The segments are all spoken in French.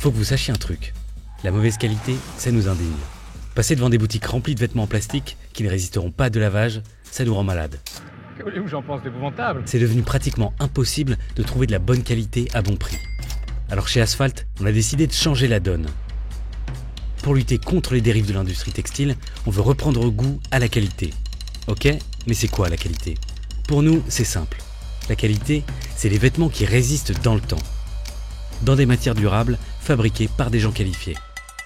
Faut que vous sachiez un truc. La mauvaise qualité, ça nous indigne. Passer devant des boutiques remplies de vêtements en plastique qui ne résisteront pas de lavage, ça nous rend malade. Que voulez-vous, j'en pense d'épouvantable. C'est devenu pratiquement impossible de trouver de la bonne qualité à bon prix. Alors chez Asphalt, on a décidé de changer la donne. Pour lutter contre les dérives de l'industrie textile, on veut reprendre goût à la qualité. Ok, mais c'est quoi la qualité ? Pour nous, c'est simple. La qualité, c'est les vêtements qui résistent dans le temps. Dans des matières durables, fabriquées par des gens qualifiés.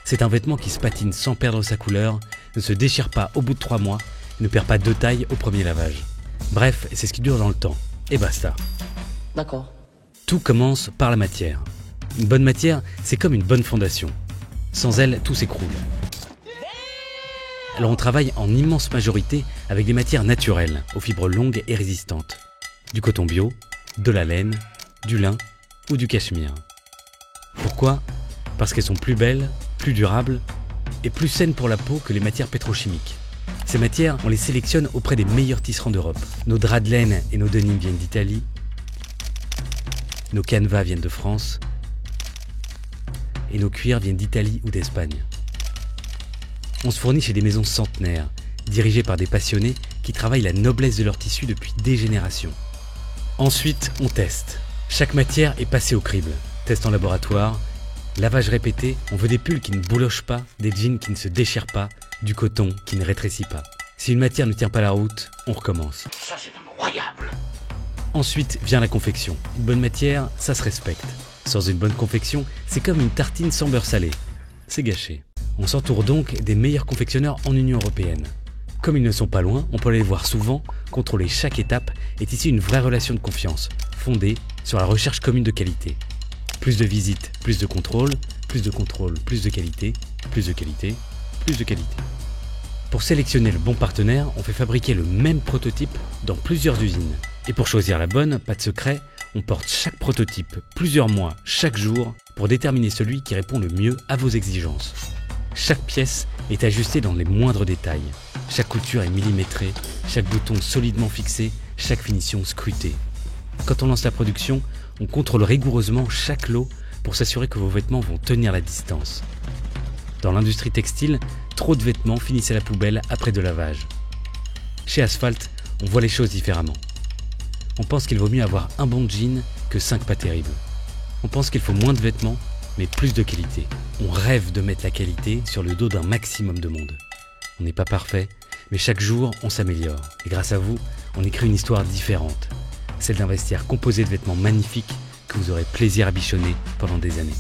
C'est un vêtement qui se patine sans perdre sa couleur, ne se déchire pas au bout de 3 mois, ne perd pas de taille au premier lavage. Bref, c'est ce qui dure dans le temps. Et basta. D'accord. Tout commence par la matière. Une bonne matière, c'est comme une bonne fondation. Sans elle, tout s'écroule. Alors on travaille en immense majorité avec des matières naturelles, aux fibres longues et résistantes. Du coton bio, de la laine, du lin ou du cachemire. Pourquoi ? Parce qu'elles sont plus belles, plus durables et plus saines pour la peau que les matières pétrochimiques. Ces matières, on les sélectionne auprès des meilleurs tisserands d'Europe. Nos draps de laine et nos denims viennent d'Italie. Nos canevas viennent de France. Et nos cuirs viennent d'Italie ou d'Espagne. On se fournit chez des maisons centenaires, dirigées par des passionnés qui travaillent la noblesse de leur tissu depuis des générations. Ensuite, on teste. Chaque matière est passée au crible. Test en laboratoire, lavage répété, on veut des pulls qui ne boulochent pas, des jeans qui ne se déchirent pas, du coton qui ne rétrécit pas. Si une matière ne tient pas la route, on recommence. Ça, c'est incroyable. Ensuite vient la confection. Une bonne matière, ça se respecte. Sans une bonne confection, c'est comme une tartine sans beurre salé. C'est gâché. On s'entoure donc des meilleurs confectionneurs en Union européenne. Comme ils ne sont pas loin, on peut les voir souvent, contrôler chaque étape et tisser une vraie relation de confiance, fondée sur la recherche commune de qualité. Plus de visites, plus de contrôle, plus de contrôle, plus de qualité, plus de qualité, plus de qualité. Pour sélectionner le bon partenaire, on fait fabriquer le même prototype dans plusieurs usines. Et pour choisir la bonne, pas de secret, on porte chaque prototype plusieurs mois, chaque jour, pour déterminer celui qui répond le mieux à vos exigences. Chaque pièce est ajustée dans les moindres détails. Chaque couture est millimétrée, chaque bouton solidement fixé, chaque finition scrutée. Quand on lance la production, on contrôle rigoureusement chaque lot pour s'assurer que vos vêtements vont tenir la distance. Dans l'industrie textile, trop de vêtements finissent à la poubelle après de lavage. Chez Asphalt, on voit les choses différemment. On pense qu'il vaut mieux avoir un bon jean que 5 pas terribles. On pense qu'il faut moins de vêtements, mais plus de qualité. On rêve de mettre la qualité sur le dos d'un maximum de monde. On n'est pas parfait, mais chaque jour, on s'améliore. Et grâce à vous, on écrit une histoire différente. Celle d'un vestiaire composé de vêtements magnifiques que vous aurez plaisir à bichonner pendant des années.